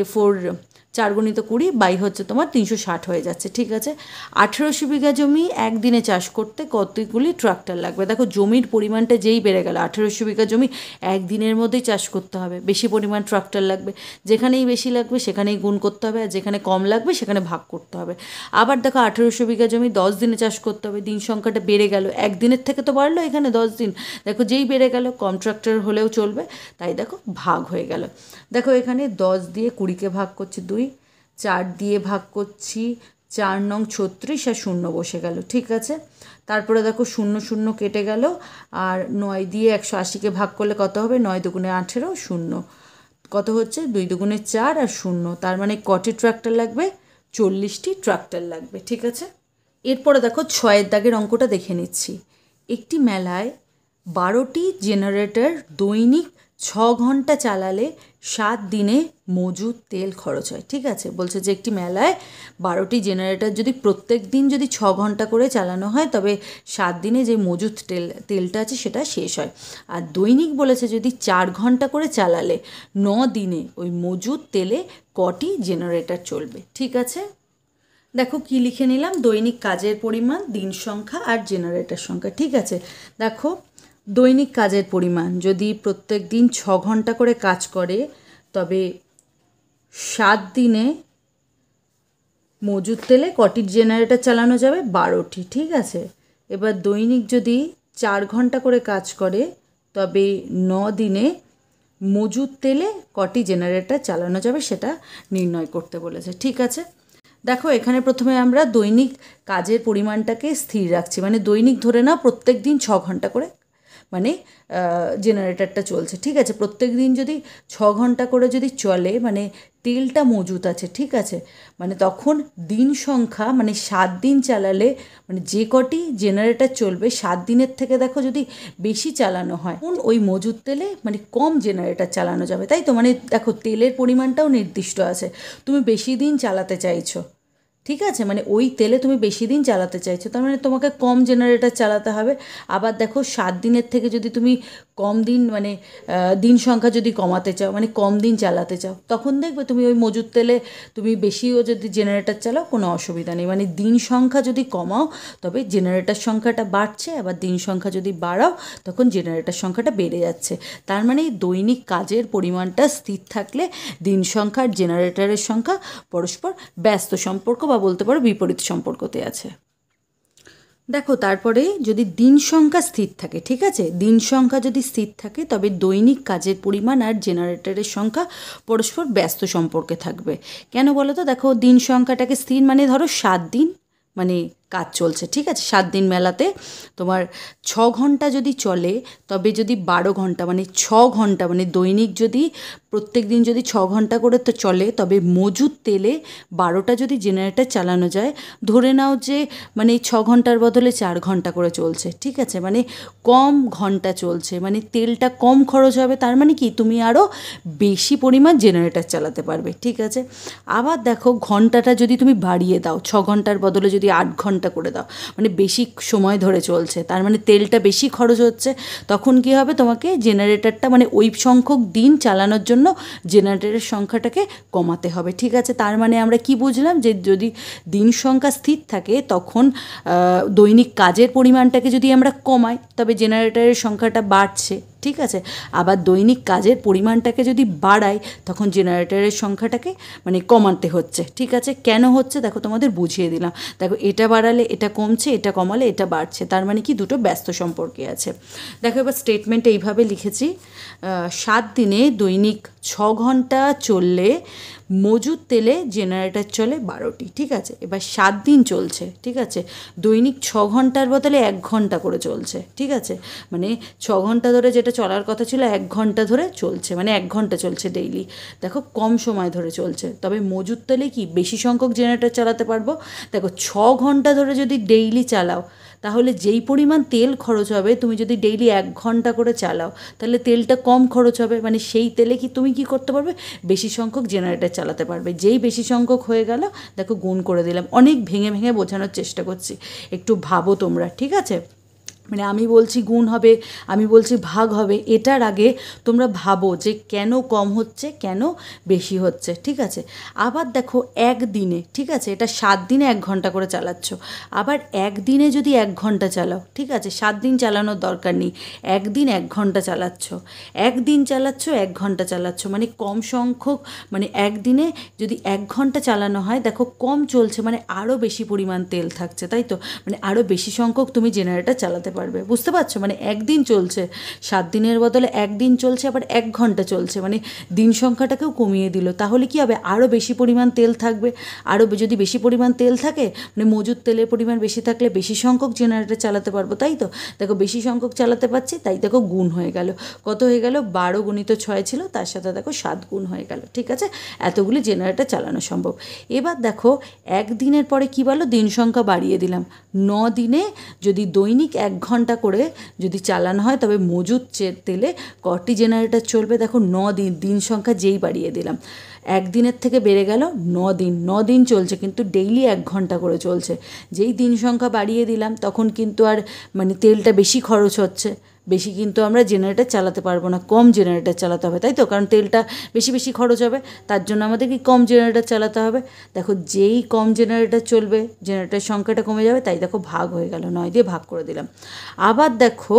4 গুণিত 20 বাই হচ্ছে তোমার 360 হয়ে যাচ্ছে, ঠিক আছে। 1800 বিঘা জমি একদিনে চাষ করতে কতগুলি ট্রাক্টর লাগবে, দেখো জমির পরিমাণটা যেই বেড়ে গেল, 1800 বিঘা জমি একদিনের মধ্যেই চাষ করতে হবে, বেশি পরিমাণ ট্রাক্টর লাগবে, যেখানেই বেশি লাগবে সেখানেই গুণ করতে হবে, আর যেখানে কম লাগবে সেখানে ভাগ করতে হবে। আবার দেখো 1800 বিঘা জমি 10 দিনে চাষ করতে হবে, দিন সংখ্যাটা বেড়ে গেল, একদিনের থেকে তো বাড়লো এখানে 10 দিন, দেখো যেই বেড়ে গেল কম ট্রাক্টর হলেও চলবে, তাই দেখো ভাগ হয়ে গেল। দেখো এখানে 10 দিয়ে 20কে ভাগ করছি 2, 4 দিয়ে ভাগ করছি 4 নং 36, আর 0 বসে গেল, ঠিক আছে। তারপরে দেখো 0 0 কেটে গেল, আর 9 দিয়ে 180কে ভাগ করলে কত হবে, 9 দুগুণে 18, 0 কত হচ্ছে 2 দুগুণে 4 আর 0, তার মানে কটি ট্রাক্টর লাগবে, 40টি ট্রাক্টর লাগবে, ঠিক আছে। এরপরে দেখো 6-এর দাগের অঙ্কটা দেখে নিচ্ছি। একটি মেলায় 12টি জেনারেটর দৈনিক 6 ঘন্টা চালালে 7 দিনে মজুদ তেল খরচ হয়, ঠিক আছে। বলছে যে একটি মেলায় 12টি জেনারেটর যদি প্রত্যেক দিন যদি 6 ঘন্টা করে চালানো হয় তবে 7 দিনে যে মজুদ তেলটা আছে সেটা শেষ হয়। আর দৈনিক বলেছে যদি 4 ঘন্টা করে চালালে 9 দিনে ওই মজুদ তেলে কটি জেনারেটর চলবে, ঠিক আছে। দেখো কি লিখে নিলাম, দৈনিক কাজের পরিমাণ, দিন সংখ্যা আর জেনারেটর সংখ্যা, ঠিক আছে। দেখো দৈনিক কাজের পরিমাণ যদি প্রত্যেক দিন 6 ঘন্টা করে কাজ করে, তবে 7 দিনে মজুদ তেলে কটি জেনারেটর চালানো যাবে? 12টি। ঠিক আছে, এবার দৈনিক যদি 4 ঘন্টা করে কাজ করে, তবে 9 দিনে মজুদ তেলে কটি জেনারেটর চালানো যাবে সেটা নির্ণয় করতে বলেছে। ঠিক আছে, দেখো এখানে প্রথমে আমরা দৈনিক কাজের পরিমাণটাকে স্থির রাখছি, মানে দৈনিক ধরে নাও প্রত্যেক দিন 6 ঘন্টা করে মানে জেনারেটরটা চলছে। ঠিক আছে, প্রত্যেক দিন যদি 6 ঘন্টা করে যদি চলে, মানে তেলটা মজুত আছে। ঠিক আছে, মানে তখন দিন সংখ্যা মানে 7 দিন চালালে, মানে যে কটি জেনারেটর চলবে 7 দিনের থেকে দেখো যদি বেশি চালানো হয়, তখন ওই মজুত তেলে মানে কম জেনারেটর চালানো যাবে। তাই তো, মানে দেখো তেলের পরিমাণটাও নির্দিষ্ট আছে, তুমি বেশি দিন চালাতে চাইছো। ঠিক আছে, মানে ওই তেলে তুমি বেশি দিন চালাতে চাইছো, তার মানে তোমাকে কম জেনারেটর চালাতে হবে। আবার দেখো 7 দিনের থেকে যদি তুমি কম দিন মানে দিন সংখ্যা যদি কমাতে চাও, মানে কম দিন চালাতে চাও, তখন দেখবে তুমি ওই মজুদ তেলে তুমি বেশিও যদি জেনারেটর চালাও কোনো অসুবিধা নেই। মানে দিন সংখ্যা যদি কমাও তবে জেনারেটর সংখ্যাটা বাড়ছে, আবার দিন সংখ্যা যদি বাড়াও তখন জেনারেটর সংখ্যাটা বেড়ে যাচ্ছে। তার মানে দৈনিক কাজের পরিমাণটা স্থির থাকলে দিন সংখ্যা আর জেনারেটরের সংখ্যা পরস্পর ব্যস্ত সম্পর্ক বা বলতে পারো বিপরীত সম্পর্কতে আছে। দেখো তারপরে যদি দিন সংখ্যা স্থির থাকে, ঠিক আছে, দিন সংখ্যা যদি স্থির থাকে তবে দৈনিক কাজের পরিমাণ আর জেনারেটরের সংখ্যা পরস্পর ব্যস্ত সম্পর্কে থাকবে। কেন বলো তো? দেখো দিন সংখ্যাটাকে স্থির মানে ধরো 7 দিন মানে কাজ চলছে। ঠিক আছে, 7 দিন মেলাতে তোমার 6 ঘন্টা যদি চলে, তবে যদি 12 ঘন্টা মানে 6 ঘন্টা মানে দৈনিক যদি প্রত্যেক দিন যদি 6 ঘন্টা করে তো চলে, তবে মজুদ তেলে 12টা যদি জেনারেটর চালানো যায়, ধরে নাও যে মানে 6 ঘন্টার বদলে 4 ঘন্টা করে চলছে। ঠিক আছে, মানে কম ঘন্টা চলছে, মানে তেলটা কম খরচ হবে, তার মানে কি তুমি আরও বেশি পরিমাণ জেনারেটর চালাতে পারবে। ঠিক আছে, আবার দেখো ঘন্টাটা যদি তুমি বাড়িয়ে দাও, 6 ঘন্টার বদলে যদি 8 ঘন্টা করে দাও, মানে বেশি সময় ধরে চলছে, তার মানে তেলটা বেশি খরচ হচ্ছে, তখন কি হবে? তোমাকে জেনারেটরটা মানে ওই সংখ্যক দিন চালানোর জন্য জেনারেটরের সংখ্যাটাকে কমাতে হবে। ঠিক আছে, তার মানে আমরা কি বুঝলাম? যে যদি দিন সংখ্যা স্থির থাকে তখন দৈনিক কাজের পরিমাণটাকে যদি আমরা কমাই তবে জেনারেটরের সংখ্যাটা বাড়ছে। ঠিক আছে, আবার দৈনিক কাজের পরিমাণটাকে যদি বাড়াই তখন জেনারেটরের সংখ্যাটাকে মানে কমাতে হচ্ছে। ঠিক আছে, কেন হচ্ছে দেখো তোমাদের বুঝিয়ে দিলাম। দেখো এটা বাড়ালে এটা কমছে, এটা কমালে এটা বাড়ছে, তার মানে কি দুটো ব্যস্ত সম্পর্কে আছে। দেখো এবার স্টেটমেন্টে এইভাবে লিখেছি, 7 দিনে দৈনিক 6 ঘন্টা চললে মজুদ তেলে জেনারেটর চলে 12টি। ঠিক আছে, এবার 7 দিন চলছে। ঠিক আছে, দৈনিক 6 ঘন্টার বদলে 1 ঘন্টা করে চলছে। ঠিক আছে, মানে 6 ঘন্টা ধরে যেটা চলার কথা ছিল 1 ঘন্টা ধরে চলছে, মানে 1 ঘন্টা চলছে ডেইলি। দেখো কম সময় ধরে চলছে, তবে মজুদ তেলে কি বেশি সংখ্যক জেনারেটর চালাতে পারবো। দেখো 6 ঘন্টা ধরে যদি ডেইলি চালাও, তাহলে যেই পরিমাণ তেল খরচ হবে, তুমি যদি ডেইলি 1 ঘন্টা করে চালাও তাহলে তেলটা কম খরচ হবে, মানে সেই তেলে কি তুমি কি করতে পারবে? বেশি সংখ্যক জেনারেটর চালাতে পারবে। যেই বেশি সংখ্যক হয়ে গেল, দেখো গুণ করে দিলাম। অনেক ভেঙে ভেঙে বোঝানোর চেষ্টা করছি, একটু ভাবো তোমরা। ঠিক আছে, মানে আমি বলছি গুণ হবে, আমি বলছি ভাগ হবে, এটার আগে তোমরা ভাবো যে কেন কম হচ্ছে, কেন বেশি হচ্ছে। ঠিক আছে, আবার দেখো একদিনে, ঠিক আছে, এটা 7 দিনে 1 ঘন্টা করে চালাচ্ছ, আবার একদিনে যদি 1 ঘন্টা চালাও, ঠিক আছে, 7 দিন চালানোর দরকার নেই, একদিন 1 ঘন্টা চালাচ্ছ, একদিন চালাচ্ছ 1 ঘন্টা চালাচ্ছ, মানে কম সংখ্যক, মানে একদিনে যদি 1 ঘন্টা চালানো হয়, দেখো কম চলছে, মানে আরও বেশি পরিমাণ তেল থাকছে, তাই তো, মানে আরও বেশি সংখ্যক তুমি জেনারেটর চালাতে পারবে। বুঝতে পারছো? মানে একদিন চলছে, 7 দিনের বদলে একদিন চলছে, আবার 1 ঘন্টা চলছে, মানে দিন সংখ্যাটাকেও কমিয়ে দিল। তাহলে কি হবে? আরও বেশি পরিমাণ তেল থাকবে। আরও যদি বেশি পরিমাণ তেল থাকে, মানে মজুদ তেলের পরিমাণ বেশি থাকলে বেশি সংখ্যক জেনারেটর চালাতে পারবো, তাই তো। দেখো বেশি সংখ্যক চালাতে পারছি, তাই দেখো গুণ হয়ে গেল। কত হয়ে গেল? 12 গুণিত 6 ছিল, তার সাথে দেখো 7 গুণ হয়ে গেল। ঠিক আছে, এতগুলি জেনারেটর চালানো সম্ভব। এবার দেখো একদিনের পরে কি বলো? দিন সংখ্যা বাড়িয়ে দিলাম। 9 দিনে যদি দৈনিক 1 ঘন্টা করে যদি চালানো হয়, তবে মজুদ তেলে কটি জেনারেটর চলবে? দেখো 9 দিন, দিন সংখ্যা যেই বাড়িয়ে দিলাম, একদিনের থেকে বেড়ে গেল 9 দিন। 9 দিন চলছে, কিন্তু ডেইলি 1 ঘন্টা করে চলছে। যেই দিন সংখ্যা বাড়িয়ে দিলাম তখন কিন্তু আর মানে তেলটা বেশি খরচ হচ্ছে, বেশি কিন্তু আমরা জেনারেটর চালাতে পারবো না, কম জেনারেটর চালাতে হবে, তাই তো, কারণ তেলটা বেশি বেশি খরচ হবে, তার জন্য আমাদের কি কম জেনারেটর চালাতে হবে। দেখো যেই কম জেনারেটর চলবে, জেনারেটরের সংখ্যাটা কমে যাবে, তাই দেখো ভাগ হয়ে গেল, 9 দিয়ে ভাগ করে দিলাম। আবার দেখো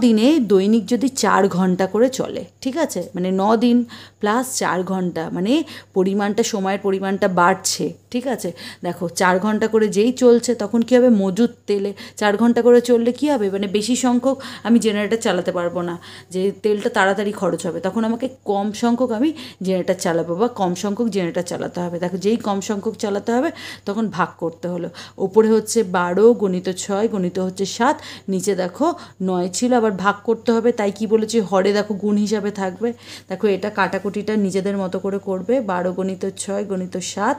দিনে দৈনিক যদি 4 ঘন্টা করে চলে, ঠিক আছে, মানে দিন প্লাস 4 ঘন্টা, মানে পরিমাণটা, সময়ের পরিমাণটা বাড়ছে, ঠিক আছে। দেখো 4 ঘন্টা করে যেই চলছে তখন কী হবে, মজুদ তেলে 4 ঘন্টা করে চললে কী হবে, মানে বেশি সংখ্যক আমি জেনারেটর চালাতে পারবো না, যে তেলটা তাড়াতাড়ি খরচ হবে, তখন আমাকে কম সংখ্যক আমি জেনারেটর চালাবো বা কম সংখ্যক জেনারেটর চালাতে হবে। দেখো যেই কম সংখ্যক চালাতে হবে তখন ভাগ করতে হলো, ওপরে হচ্ছে 12 গণিত 6 গণিত হচ্ছে 7, নিচে দেখো 9 ছিল, আবার ভাগ করতে হবে, তাই কি বলেছি হরে দেখো গুণ হিসাবে থাকবে। দেখো এটা কাটাকুটিটা নিজেদের মতো করে করবে, 12 গণিত 6 গণিত 7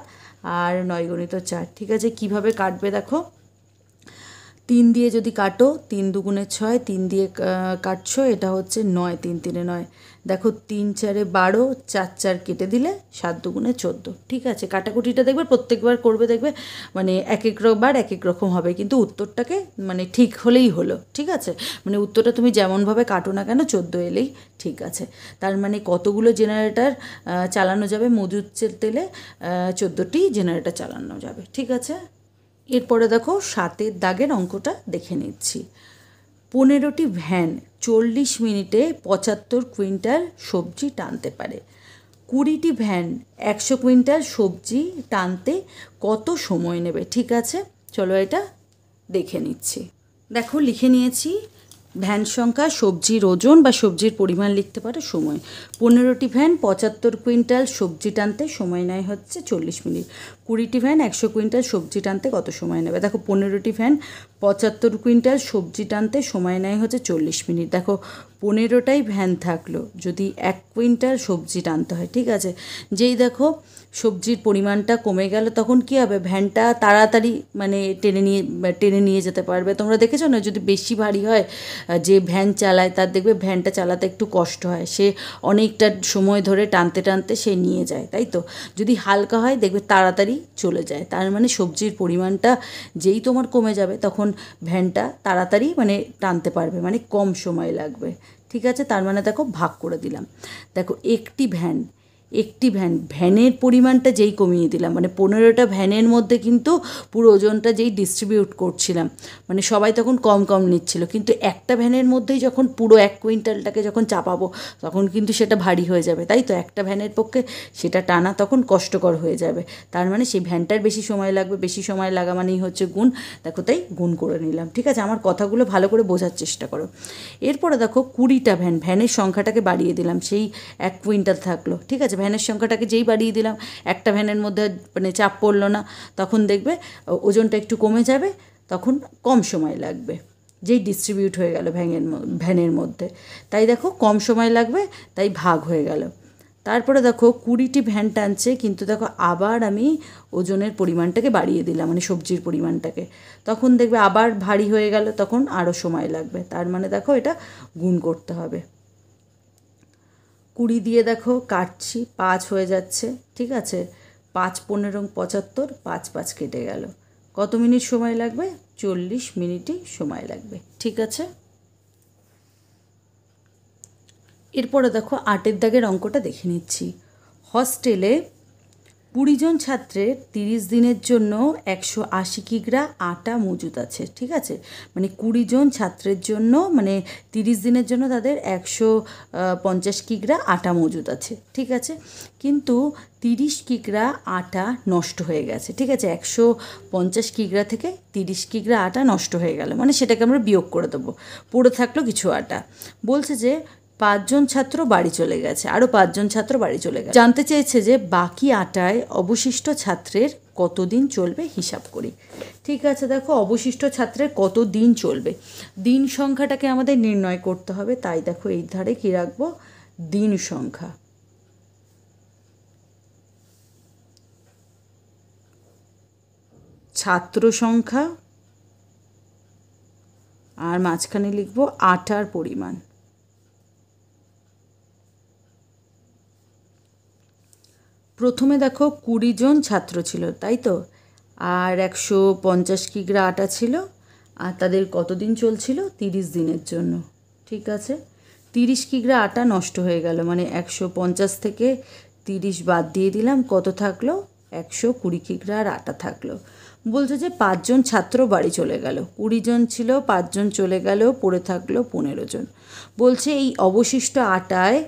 আর 9 গণিত 4, ঠিক আছে। কিভাবে কাটবে দেখো, 3 দিয়ে যদি কাটো, 3 দুগুণে 6, 3 দিয়ে কাটছো, এটা হচ্ছে 9, 3 3 9, দেখো 3 4 12, 4 4 কেটে দিলে 7 দুগুণে 14, ঠিক আছে। কাটাকুটিটা দেখবে প্রত্যেকবার করবে, দেখবে মানে এক এক বার এক এক রকম হবে, কিন্তু উত্তরটাকে মানে ঠিক হলেই হলো, ঠিক আছে। মানে উত্তরটা তুমি যেমনভাবে কাটো না কেন 14 এলেই ঠিক আছে। তার মানে কতগুলো জেনারেটর চালানো যাবে মজুদ তেলে, 14টি জেনারেটর চালানো যাবে, ঠিক আছে। এরপরে দেখো 7 দাগের অঙ্কটা দেখে নিচ্ছি। 15টি ভ্যান 40 মিনিটে 75 কুইন্টাল সবজি টানতে পারে। 20টি ভ্যান 100 কুইন্টাল সবজি টানতে কত সময় নেবে, ঠিক আছে। চলো এটা দেখে নিচ্ছি। দেখো লিখে নিয়েছি, ভ্যান সংখ্যা, সবজির ওজন বা সবজির পরিমাণ লিখতে পারো, সময় 15টি ভ্যান 75 কুইন্টাল সবজি টানতে সময় নেয় হচ্ছে 40 মিনিট। 20টি ভ্যান 100 কুইন্টাল সবজি টানতে কত সময় নেবে। দেখো 15টি ভ্যান 75 কুইন্টাল সবজি টানতে সময় নেয় হচ্ছে 40 মিনিট। দেখো 15টাই ভ্যান থাকলো, যদি 1 কুইন্টাল সবজি টানতে হয়, ঠিক আছে। যেই দেখো সবজির পরিমাণটা কমে গেল তখন কী হবে, ভ্যানটা তাড়াতাড়ি মানে টেনে নিয়ে যেতে পারবে। তোমরা দেখেছো না, যদি বেশি ভারী হয়, যে ভ্যান চালায় তার দেখবে ভ্যানটা চালাতে একটু কষ্ট হয়, সে অনেকটা সময় ধরে টানতে টানতে সে নিয়ে যায়, তাই তো। যদি হালকা হয় দেখবে তাড়াতাড়ি চলে যায়। তার মানে সবজির পরিমাণটা যেই তোমার কমে যাবে তখন ভ্যানটা তাড়াতাড়ি মানে টানতে পারবে, মানে কম সময় লাগবে, ঠিক আছে। তার মানে দেখো ভাগ করে দিলাম। দেখো একটি ভ্যানের পরিমাণটা যেই কমিয়ে দিলাম, মানে 15টা ভ্যানের মধ্যে কিন্তু পুরো ওজনটা যেই ডিস্ট্রিবিউট করছিলাম, মানে সবাই তখন কম কম নিচ্ছিল, কিন্তু একটা ভ্যানের মধ্যেই যখন পুরো 1 কুইন্টালটাকে যখন চাপাবো তখন কিন্তু সেটা ভারী হয়ে যাবে, তাই তো। একটা ভ্যানের পক্ষে সেটা টানা তখন কষ্টকর হয়ে যাবে, তার মানে সেই ভ্যানটার বেশি সময় লাগবে, বেশি সময় লাগা মানেই হচ্ছে গুণ। দেখো তাই গুণ করে নিলাম, ঠিক আছে। আমার কথাগুলো ভালো করে বোঝার চেষ্টা করো। এরপরে দেখো 20টা ভ্যানের সংখ্যাটাকে বাড়িয়ে দিলাম, সেই 1 কুইন্টাল থাকলো, ঠিক আছে। ভ্যানের সংখ্যাটাকে যেই বাড়িয়ে দিলাম, একটা ভ্যানের মধ্যে মানে চাপ পড়লো না, তখন দেখবে ওজনটা একটু কমে যাবে, তখন কম সময় লাগবে, যেই ডিস্ট্রিবিউট হয়ে গেল ভ্যানের মধ্যে, তাই দেখো কম সময় লাগবে, তাই ভাগ হয়ে গেল। তারপরে দেখো 20টি ভ্যান টানছে, কিন্তু দেখো আবার আমি ওজনের পরিমাণটাকে বাড়িয়ে দিলাম, মানে সবজির পরিমাণটাকে, তখন দেখবে আবার ভারী হয়ে গেল, তখন আরও সময় লাগবে। তার মানে দেখো এটা গুণ করতে হবে। 20 দিয়ে দেখো কাটছি, 5 হয়ে যাচ্ছে, ঠিক আছে। 5 15 75, 5 5 কেটে গেল, কত মিনিট সময় লাগবে, 40 মিনিটই সময় লাগবে, ঠিক আছে। এরপরে দেখো 8 দাগের অঙ্কটা দেখে নিচ্ছি। হস্টেলে 20 জন ছাত্রের 30 দিনের জন্য 180 কিগ্রা আটা মজুদ আছে, ঠিক আছে। মানে 20 জন ছাত্রের জন্য মানে 30 দিনের জন্য তাদের 150 কিগ্রা আটা মজুদ আছে, ঠিক আছে। কিন্তু 30 কিগ্রা আটা নষ্ট হয়ে গেছে, ঠিক আছে। 150 কিগ্রা থেকে 30 কিগ্রা আটা নষ্ট হয়ে গেল, মানে সেটাকে আমরা বিয়োগ করে দেবো, পড়ে থাকলো কিছু আটা। বলছে যে 5 জন ছাত্র বাড়ি চলে গেছে, আরও 5 জন ছাত্র বাড়ি চলে গেছে। জানতে চেয়েছে যে বাকি আটায় অবশিষ্ট ছাত্রের কতদিন চলবে, হিসাব করি, ঠিক আছে। দেখো অবশিষ্ট ছাত্রের কত দিন চলবে, দিন সংখ্যাটাকে আমাদের নির্ণয় করতে হবে, তাই দেখো এই ধারে কী রাখবো, দিন সংখ্যা, ছাত্র সংখ্যা, আর মাঝখানে লিখবো আটার পরিমাণ। প্রথমে দেখো 20 জন ছাত্র ছিল, তাই তো, আর 150 কিগ্রা আটা ছিল, আর তাদের কতদিন চলছিল, 30 দিনের জন্য, ঠিক আছে। 30 কিগ্রা আটা নষ্ট হয়ে গেল, মানে 150 থেকে 30 বাদ দিয়ে দিলাম, কত থাকলো, 120 কিগ্রা আর আটা থাকলো। বলছে যে 5 জন ছাত্র বাড়ি চলে গেল, 20 জন ছিল, 5 জন চলে গেল, পড়ে থাকলো 15 জন। বলছে এই অবশিষ্ট আটায়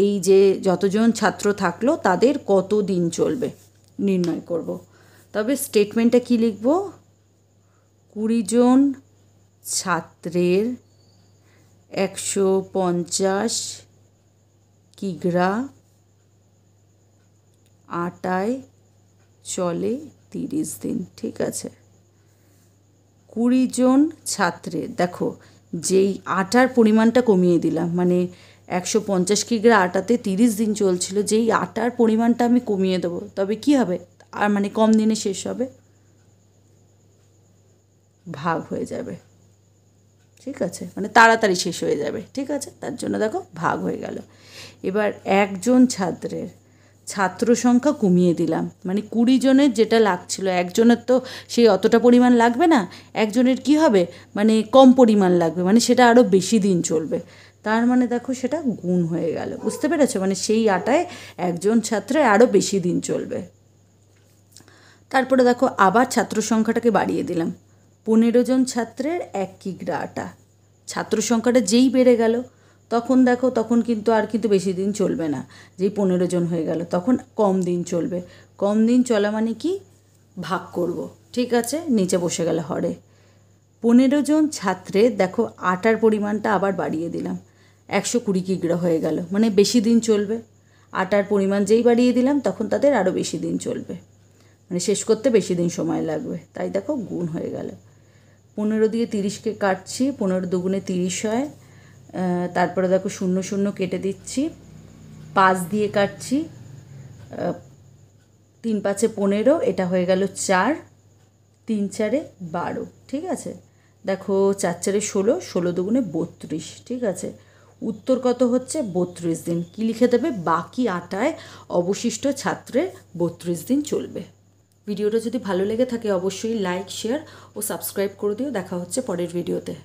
এই যে যতজন ছাত্র থাকলো তাদের কত দিন চলবে নির্ণয় করব। তবে স্টেটমেন্টটা কি লিখব? 20 জন ছাত্রের 150 কিগ্রা আটায় চলে 30 দিন। ঠিক আছে, 20 জন ছাত্রের, দেখো যেই আটার পরিমাণটা কমিয়ে দিলাম, মানে 150 কিগ্রা আটাতে 30 দিন চলছিল, যেই আটার পরিমাণটা আমি কমিয়ে দেবো, তবে কি হবে? আর মানে কম দিনে শেষ হবে, ভাগ হয়ে যাবে। ঠিক আছে, মানে তাড়াতাড়ি শেষ হয়ে যাবে। ঠিক আছে, তার জন্য দেখো ভাগ হয়ে গেল। এবার একজন ছাত্রের ছাত্র সংখ্যা কমিয়ে দিলাম, মানে 20 জনের যেটা লাগছিল, একজনের তো সেই অতটা পরিমাণ লাগবে না, একজনের কি হবে, মানে কম পরিমাণ লাগবে, মানে সেটা আরও বেশি দিন চলবে। তার মানে দেখো সেটা গুণ হয়ে গেল, বুঝতে পেরেছো? মানে সেই আটায় একজন ছাত্রের আরও বেশি দিন চলবে। তারপরে দেখো আবার ছাত্র সংখ্যাটাকে বাড়িয়ে দিলাম, 15 জন ছাত্রের 1 কিগ্রা আটা। ছাত্র সংখ্যাটা যেই বেড়ে গেল তখন দেখো তখন কিন্তু আর কিন্তু বেশি দিন চলবে না, যেই 15 জন হয়ে গেল তখন কম দিন চলবে। কম দিন চলা মানে কি? ভাগ করব। ঠিক আছে, নিচে বসে গেল হরে। 15 জন ছাত্রের দেখো আটার পরিমাণটা আবার বাড়িয়ে দিলাম, 120 কিগ্রা হয়ে গেল, মানে বেশি দিন চলবে। আটার পরিমাণ যেই বাড়িয়ে দিলাম তখন তাদের আরও বেশি দিন চলবে, মানে শেষ করতে বেশি দিন সময় লাগবে, তাই দেখো গুণ হয়ে গেল। 15 দিয়ে 30কে কাটছি, 15 দুগুণে 30 হয়। তারপরে দেখো 0 0 কেটে দিচ্ছি, 5 দিয়ে কাটছি, 3 5 15, এটা হয়ে গেল 4, 3 4 12। ঠিক আছে, দেখো 4 4 16, 16 দুগুণে 32। ঠিক আছে, উত্তর কত হচ্ছে? 32 দিন। কী লিখে দেবে? বাকি আটায় অবশিষ্ট ছাত্রের 32 দিন চলবে। ভিডিওটা যদি ভালো লেগে থাকে অবশ্যই লাইক, শেয়ার ও সাবস্ক্রাইব করে দিও। দেখা হচ্ছে পরের ভিডিওতে।